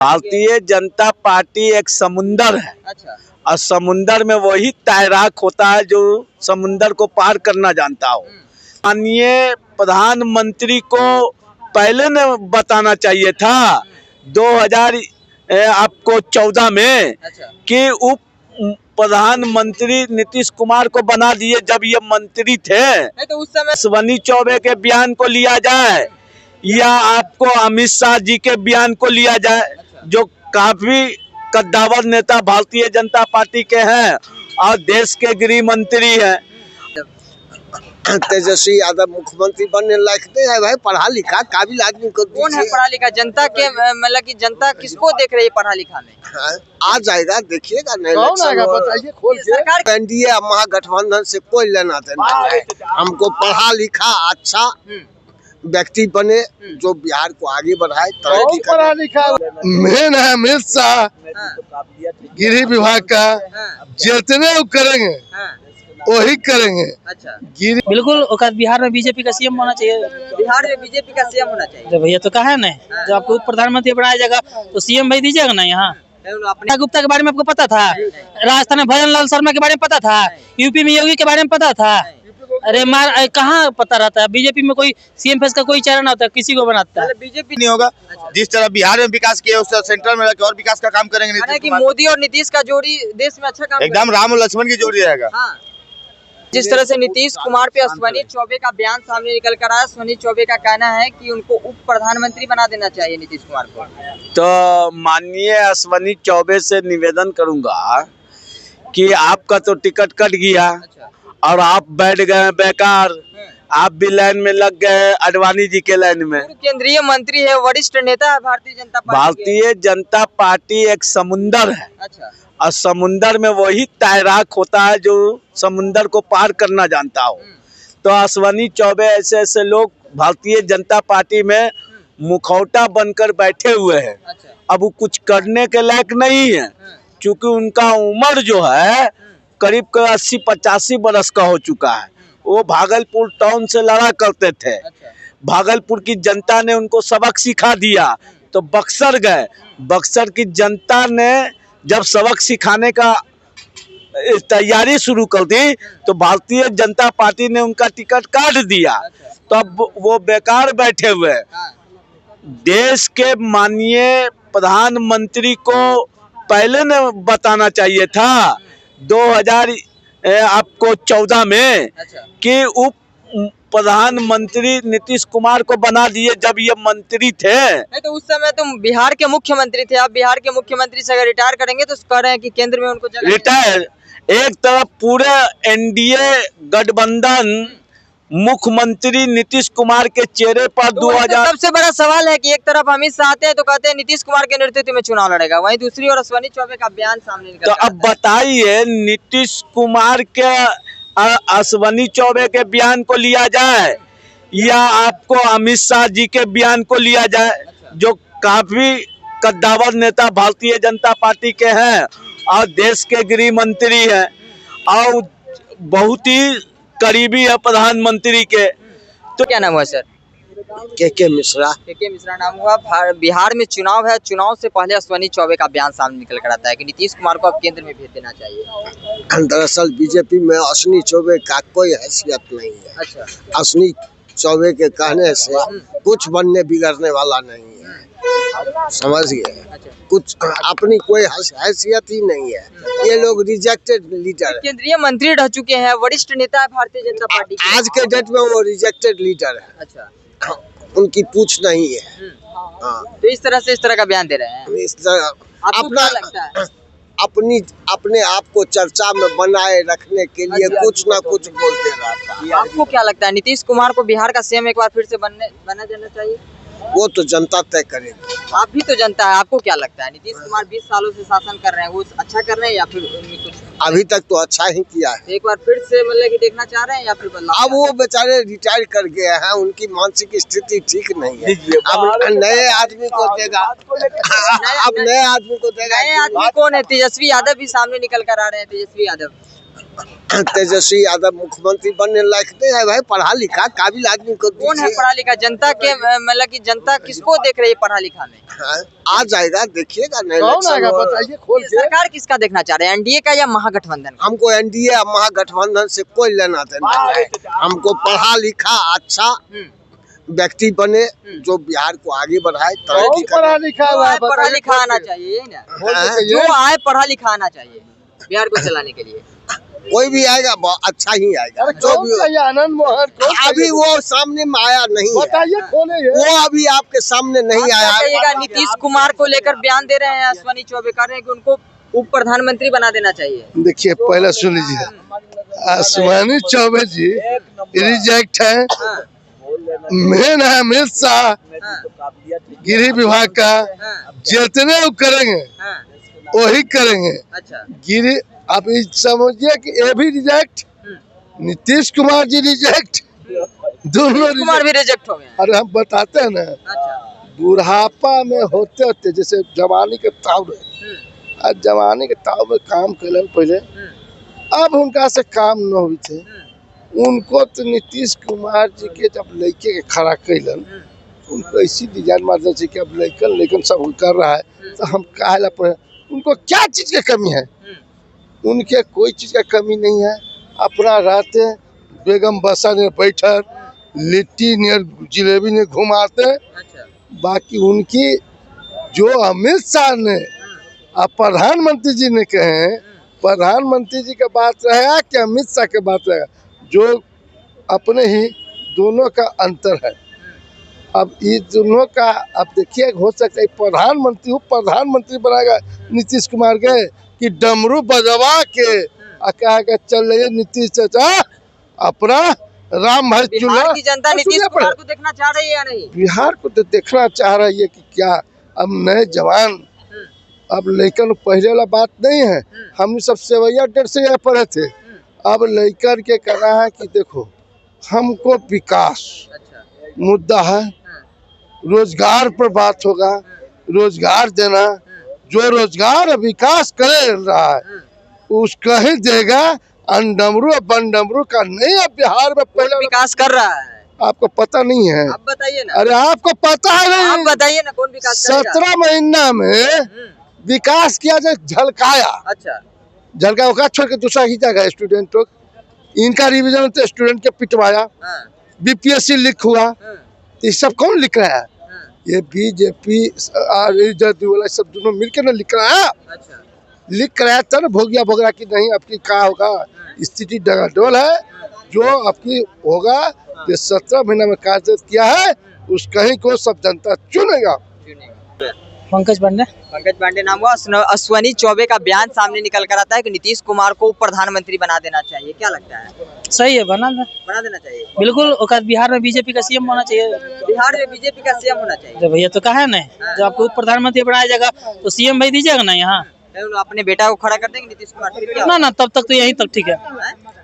Bharatiya Janata party एक समुंदर है। अच्छा। और समुंदर में वही तैराक होता है जो समुंदर को पार करना जानता हो। माननीय प्रधानमंत्री को पहले न बताना चाहिए था 2014 में कि उप प्रधानमंत्री नीतीश कुमार को बना दिए जब ये मंत्री थे। नहीं तो उस समय अश्विनी चौबे के बयान को लिया जाए या आपको अमित शाह जी के बयान को लिया जाए, जो काफी कद्दावर नेता भारतीय जनता पार्टी के हैं और देश के गृह मंत्री हैं। तेजस्वी यादव मुख्यमंत्री बनने लायक नहीं है भाई, पढ़ा लिखा काबिल आदमी को कौन है पढ़ा लिखा? जनता के मतलब कि जनता किसको देख रही है पढ़ा लिखा में? आ जाएगा, देखिएगा। नहीं कौन आएगा बताइए खोल के। सरकार एनडीए महागठबंधन से कोई लेना देना है। हमको पढ़ा लिखा अच्छा व्यक्ति बने जो बिहार को आगे बढ़ाए, तरक्की करे। पढ़ा लिखा मेन है अमित शाह, गृह विभाग का जितने वो करेंगे वही करेंगे। अच्छा। बिल्कुल बिहार में बीजेपी का सीएम होना चाहिए। बिहार में बीजेपी का सीएम होना चाहिए। भैया तो कहा है ना, जब आपको प्रधानमंत्री बनाया जाएगा तो सीएम भाई दीजिएगा ना। यहाँ अपने गुप्ता के बारे में आपको पता था, राजस्थान में भजन लाल शर्मा के बारे में पता था, यूपी में योगी के बारे में पता था। अरे कहाँ पता रहता है? बीजेपी में कोई सीएम फेस का कोई चेहरा ना होता, किसी को बनाता है। बीजेपी नहीं होगा। जिस तरह बिहार में विकास किया उससे सेंट्रल में और विकास का काम करेंगे नीतीश कि कुमार। मोदी और नीतीश का जोड़ी देश में अच्छा काम एकदम राम और लक्ष्मण की जोड़ी रहेगा। जिस तरह से नीतीश कुमार पे अश्विनी चौबे का बयान सामने निकल कर आया, अश्विनी चौबे का कहना है कि उनको उप प्रधानमंत्री बना देना चाहिए नीतीश कुमार को। तो माननीय अश्विनी चौबे से निवेदन करूंगा कि आपका तो टिकट कट गया और आप बैठ गए बेकार, आप भी लाइन में लग गए अडवाणी जी के लाइन में। केंद्रीय मंत्री है, वरिष्ठ नेता है भारतीय जनता पार्टी। भारतीय जनता पार्टी एक समुंदर है। अच्छा। और समुंदर में वही तैराक होता है जो समुंदर को पार करना जानता हो। तो अश्विनी चौबे ऐसे ऐसे लोग भारतीय जनता पार्टी में मुखौटा बनकर बैठे हुए हैं। अब वो कुछ करने के लायक नहीं है, क्योंकि उनका उम्र जो है करीब 80-85 बरस का हो चुका है। वो भागलपुर टाउन से लड़ा करते थे। भागलपुर की जनता ने उनको सबक सिखा दिया तो बक्सर गए। बक्सर की जनता ने जब सबक सिखाने का तैयारी शुरू कर दी तो भारतीय जनता पार्टी ने उनका टिकट काट दिया। तो अब वो बेकार बैठे हुए। देश के माननीय प्रधानमंत्री को पहले न बताना चाहिए था 2014 में कि उप प्रधानमंत्री नीतीश कुमार को बना दिए जब ये मंत्री थे। नहीं तो उस समय तुम बिहार के मुख्यमंत्री थे। आप बिहार के मुख्यमंत्री से अगर रिटायर करेंगे तो कह रहे हैं कि केंद्र में उनको जगह रिटायर। एक तरफ पूरे एनडीए गठबंधन मुख्यमंत्री नीतीश कुमार के चेहरे पर 2000। सबसे बड़ा सवाल है कि एक तरफ अमित शाह आते हैं तो कहते हैं नीतीश कुमार के नेतृत्व में चुनाव लड़ेगा, वहीं दूसरी ओर अश्विनी चौबे का बयान सामने निकल। तो अब बताइए नीतीश कुमार के अश्विनी चौबे के बयान को लिया जाए या आपको अमित शाह जी के बयान को लिया जाए, जो काफी कद्दावर नेता भारतीय जनता पार्टी के हैं और देश के गृह मंत्री हैं और बहुत ही करीबी है प्रधानमंत्री के। तो क्या नाम हुआ सर? के मिश्रा। के मिश्रा नाम हुआ। बिहार में चुनाव है, चुनाव से पहले अश्विनी चौबे का बयान सामने निकल कर आता है कि नीतीश कुमार को अब केंद्र में भेज देना चाहिए। दरअसल बीजेपी में अश्विनी चौबे का कोई हैसियत नहीं है। अच्छा। अश्विनी चौबे के कहने से कुछ बनने बिगड़ने वाला नहीं है, समझिए। कुछ अपनी कोई हैसियत ही नहीं है। ये लोग रिजेक्टेड लीडर। केंद्रीय मंत्री रह चुके हैं, वरिष्ठ नेता है भारतीय जनता पार्टी के। आज के डेट में वो रिजेक्टेड लीडर है। अच्छा। उनकी पूछ नहीं है। तो इस तरह का बयान दे रहे हैं। इस तरह अपना अपने आप को चर्चा में बनाए रखने के लिए कुछ ना कुछ बोलते रहता है। आपको क्या लगता है नीतीश कुमार को बिहार का सीएम एक बार फिर से बना जाना चाहिए? वो तो जनता तय करेगी। आप भी तो जनता है, आपको क्या लगता है? नीतीश कुमार 20 सालों से शासन कर रहे हैं, वो अच्छा कर रहे हैं या फिर कुछ? अभी तक तो अच्छा ही किया है। एक बार फिर से मतलब कि देखना चाह रहे हैं या फिर बदलाव? अब वो बेचारे रिटायर कर गए हैं, उनकी मानसिक स्थिति ठीक नहीं है। अब नए आदमी को देगा। अब नए आदमी को देगा। नए आदमी कौन है? तेजस्वी यादव भी सामने निकल कर आ रहे हैं। तेजस्वी यादव तेजस्वी यादव मुख्यमंत्री बनने लायक नहीं है भाई, पढ़ा लिखा काबिल आदमी को कौन है दीजिए। पढ़ा लिखा? जनता के मतलब कि जनता किसको देख रही है पढ़ा लिखा में? हाँ, आ जाएगा, देखिएगा नहीं कौन आएगा बताइए खोल के। सरकार किसका देखना चाह रहे हैं, एनडीए का या महागठबंधन का? हमको एनडीए और महागठबंधन से कोई लेना देना नहीं है। हमको पढ़ा लिखा अच्छा व्यक्ति बने जो बिहार को आगे बढ़ाए, तरक्की करे। पढ़ा लिखा जो हुआ आए है, पढ़ा बताइए लिखा खोल आना के। चाहिए, यही ना? हाँ, जो आए पढ़ा लिखा आना चाहिए बिहार को चलाने के लिए। कोई भी आएगा अच्छा ही आएगा। अरे जो कौन भी चाहिए आनंद मोहन कौन अभी चाहिए? वो सामने में आया नहीं है, बताइए खोले ये। वो अभी आपके सामने नहीं आया। कहिएगा नीतीश कुमार को लेकर बयान दे रहे हैं अश्विनी चौबे, कह रहे हैं कि उनको उप प्रधानमंत्री बना देना चाहिए। देखिए पहले सुन लीजिए, अश्विनी चौबे जी रिजेक्ट है, मेन है अमित शाह गृह विभाग का, जितने वो करेंगे वही करेंगे। अच्छा, गिरी आप समझिए कि ये भी रिजेक्ट, नीतीश कुमार जी रिजेक्ट, दोनों कुमार भी रिजेक्ट हो गए। अरे हम बताते हैं ना, अच्छा, बुढ़ापा में होते होते जैसे जवानी के ताव में, जवानी के ताव में काम कैलन पहले, अब उनका से काम न हुई थे उनको, तो नीतीश कुमार जी के जब लड़के के खड़ा कैलन उनको ऐसी डिजाइन मारना चाहिए कि अब लेकिन सब कर रहा है, तो हम काहे पड़े। उनको क्या चीज की कमी है? उनके कोई चीज का कमी नहीं है, अपना रहते बेगम बसा ने बैठक, लिट्टी ने जिलेबी ने घुमाते। अच्छा, बाकी उनकी जो अमित शाह ने और प्रधानमंत्री जी ने कहे, प्रधानमंत्री जी का बात रहेगा कि अमित शाह के बात रहेगा, जो अपने ही दोनों का अंतर है। अब ये दोनों का अब देखिए, हो सकता है प्रधानमंत्री उप प्रधानमंत्री बनाएगा नीतीश कुमार के, कि डमरू बजवा के कहेगा चल रही नीतीश चाचा अपना राम भर चूल्हा। बिहार की जनता नीतीश सुनिए कुमार को देखना चाह रही है या नहीं? बिहार को तो देखना चाह रही है कि क्या अब नए जवान, अब लेकिन पहले वाला बात नहीं है, हम सब सेवैया डेढ़ से यहाँ पढ़े थे, अब लेकर के कहना है कि देखो हमको विकास अच्छा, मुद्दा है, रोजगार पर बात होगा, रोजगार देना, जो रोजगार विकास कर रहा है उसका ही देगा, अंडमरू बंडमरू का नहीं। अब बिहार में पहले विकास कर रहा है, आपको पता नहीं है? आप बताइए ना। अरे आपको पता है आप नहीं? बताइए ना, कौन विकास कर रहा है? 17 महीना में विकास किया जो झलकाया, अच्छा, झलका ओका छोड़ के दूसरा ही जगह स्टूडेंट लोग, इनका रिवीजन तो स्टूडेंट के पिटवाया, हाँ, बीपीएससी लिख हुआ, हाँ, ये सब कौन लिख रहा है? हाँ, ये बीजेपी वाला सब दोनों मिलकर ना लिख रहा है, अच्छा, लिख कर आया तब भोगिया भोग रहा कि नहीं आपकी क्या होगा, स्थिति डगाडोल है, जो आपकी होगा ये 17 महीना में कार्य किया है उस कहीं को सब जनता चुनेगा। पंकज पांडे। पंकज पांडे नाम हुआ। अश्विनी चौबे का बयान सामने निकल कर आता है कि नीतीश कुमार को उप प्रधानमंत्री बना देना चाहिए, क्या लगता है? सही है, बना देना चाहिए, बिल्कुल। और बिहार में बीजेपी का सीएम होना चाहिए। बिहार में बीजेपी का सीएम होना चाहिए। तो भैया तो कहा है ना, जब आपको उप प्रधानमंत्री बनाया जाएगा तो सीएम भाई दीजिएगा ना यहाँ। अपने बेटा को खड़ा कर देंगे नीतीश कुमार, फिर क्या? ना तब तक तो यहीं तक ठीक है,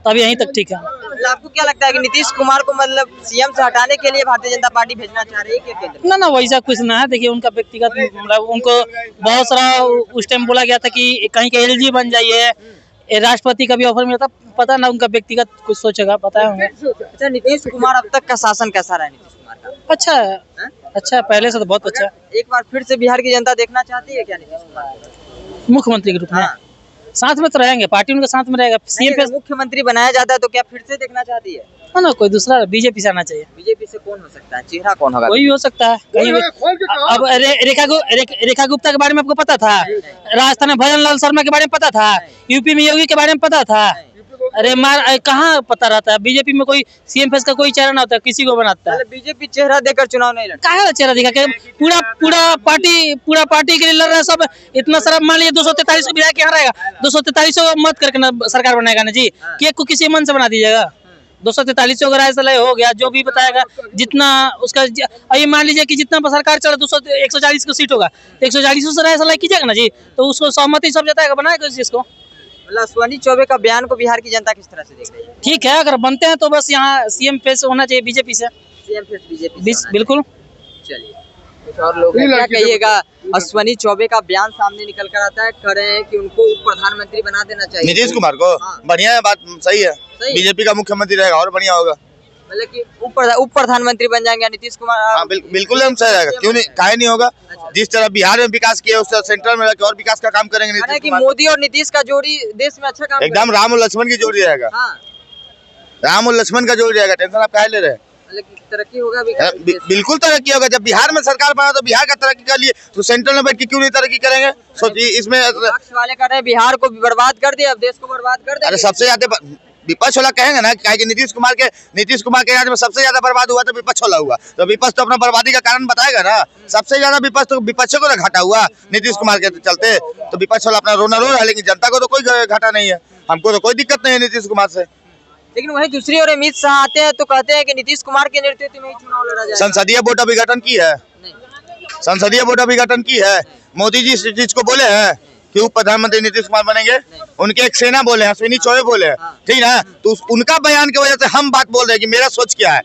तब यहीं तक ठीक है। मतलब आपको क्या लगता है कि नीतीश कुमार को मतलब सीएम से हटाने के लिए भारतीय जनता पार्टी भेजना चाह रही है क्या केंद्र? ना वैसा कुछ ना है। देखिए उनका व्यक्तिगत मतलब उनको बहुत सारा उस टाइम बोला गया था कि कहीं के एलजी बन जाइए, राष्ट्रपति का भी ऑफर मिला था, पता ना उनका व्यक्तिगत कुछ सोचेगा, पता है होंगे। अच्छा, नीतीश कुमार अब तक का शासन कैसा रहा नीतीश कुमार का? अच्छा है, अच्छा पहले से तो बहुत अच्छा। एक बार फिर से बिहार की जनता देखना चाहती है क्या नीतीश कुमार मुख्यमंत्री के रूप में? साथ में तो रहेंगे, पार्टी उनके साथ में रहेगा। सीएम पे मुख्यमंत्री बनाया जाता है तो क्या फिर से देखना चाहती है? ना कोई दूसरा बीजेपी से आना चाहिए। बीजेपी से कौन हो सकता है, चेहरा कौन होगा? कोई भी हो सकता है कहीं भी। अब रेखा गुप्ता के बारे में आपको पता था, राजस्थान में भजन लाल शर्मा के बारे में पता था, यूपी में योगी के बारे में पता था। अरे कहाँ पता रहता है? बीजेपी में कोई सीएम फेस का कोई चेहरा ना होता है, किसी को बनाता है। बीजेपी चेहरा देकर चुनाव नहीं लड़ता, काहे चेहरा दिखा के पूरा पार्टी के लिए लड़ रहा है सब। इतना सारा मान लीजिए 243 विधायक यहाँ रहेगा, 243 मत करके ना सरकार बनाएगा ना जी, कि को किसी मन से बना दीजिएगा। 243 अगर ऐसा हो गया, जो भी बताएगा जितना उसका, ये मान लीजिए कि जितना सरकार चला 140 को सीट होगा, 140 से ऐसा कीजिएगा ना जी, तो उसको सहमति सब जताएगा, बनाएगा जिसको। मतलब अश्विनी चौबे का बयान को बिहार की जनता किस तरह से देख रही है? ठीक है, अगर बनते हैं तो बस यहाँ सीएम फेस होना चाहिए बीजेपी से। सीएम फेस बीजेपी बिल्कुल। चलिए। कुछ और लोग हैं। क्या कहिएगा, अश्वनी चौबे का बयान सामने निकल कर आता है, कह रहे हैं कि उनको उप प्रधानमंत्री बना देना चाहिए। नीतीश कुमार को हाँ। बढ़िया है, बात सही है। सही है। बीजेपी का मुख्यमंत्री रहेगा और बढ़िया होगा। मतलब कि उप प्रधानमंत्री बन जाएंगे नीतीश कुमार। हाँ बिल्कुल हम सही रहेगा, क्यों नहीं, काहे नहीं होगा। जिस तरह बिहार में विकास किया उस तरह सेंट्रल में रहकर और विकास का काम करेंगे कह रहे हैं नीतीश कि कुमार। मोदी और नीतीश का जोड़ी देश में अच्छा काम एकदम राम और लक्ष्मण की जोड़ी रहेगा। हाँ, राम और लक्ष्मण का जोड़ी रहेगा, टेंशन आप काहे ले रहे हैं। मतलब कि तरक्की होगा विकास देश में। बिल्कुल तरक्की होगा। जब बिहार में सरकार बना तो बिहार का तरक्की कर लिए तो सेंट्रल में बैठ के क्यों नहीं तरक्की करेंगे। सोचिए इसमें। विपक्ष वाले कह रहे हैं बिहार को भी बर्बाद कर दिया, अब देश को बर्बाद कर अरे देंगे। सबसे ज्यादा विपक्ष वाला कहेंगे ना, कि नीतीश कुमार के राज्य में सबसे ज्यादा बर्बाद हुआ तो विपक्ष वाला हुआ, तो विपक्ष तो अपना बर्बादी का कारण बताएगा ना। सबसे ज्यादा विपक्ष तो विपक्षों को घाटा हुआ नीतीश कुमार के चलते, तो विपक्ष वाला अपना रोना रो रहा है, लेकिन जनता को तो कोई घाटा नहीं है। हमको तो कोई दिक्कत नहीं है नीतीश कुमार से। लेकिन वही दूसरी ओर अमित शाह आते हैं तो कहते हैं कि नीतीश कुमार के नेतृत्व में ही चुनाव लड़ा जाएगा। संसदीय बोर्ड अभिगठन की है, नहीं, संसदीय बोर्ड अभिगठन की है। मोदी जी इस चीज को बोले हैं कि उप प्रधानमंत्री नीतीश कुमार बनेंगे। उनके एक सेना बोले हैं, अश्विनी चौबे बोले हैं, ठीक है। तो उनका बयान की वजह से हम बात बोल रहे हैं कि मेरा सोच क्या है।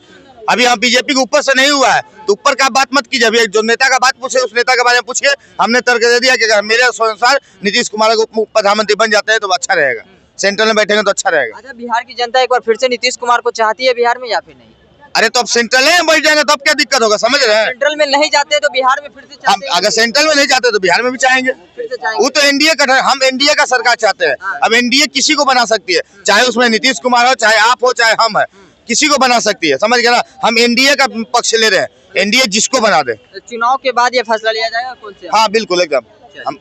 अभी हम बीजेपी के ऊपर से नहीं हुआ है तो ऊपर का बात मत कीजिए। अभी जो नेता का बात पूछे उस नेता के बारे में पूछिए। हमने तर्क दे दिया कि अगर मेरे अनुसार नीतीश कुमार को उप प्रधानमंत्री बन जाते हैं तो अच्छा रहेगा, सेंट्रल में बैठेंगे तो अच्छा रहेगा। अच्छा, बिहार की जनता एक बार फिर से नीतीश कुमार को चाहती है बिहार में या फिर नहीं? अरे तो अब सेंट्रल में बैठ जाएंगे तब क्या दिक्कत होगा, समझ रहे हैं। सेंट्रल में नहीं जाते तो बिहार में फिर से हम चाहते हैं? अगर सेंट्रल में नहीं चाहते तो बिहार में भी चाहेंगे। फिर से चाहेंगे। वो तो एनडीए का, हम एनडीए का सरकार चाहते हैं। अब एनडीए किसी को बना सकती है, चाहे उसमें नीतीश कुमार हो, चाहे आप हो, चाहे हम है, किसी को बना सकती है, समझ गए ना। हम एनडीए का पक्ष ले रहे हैं, एनडीए जिसको बना दे। चुनाव के बाद ये फैसला लिया जाएगा कौन से? हाँ बिल्कुल एकदम। हम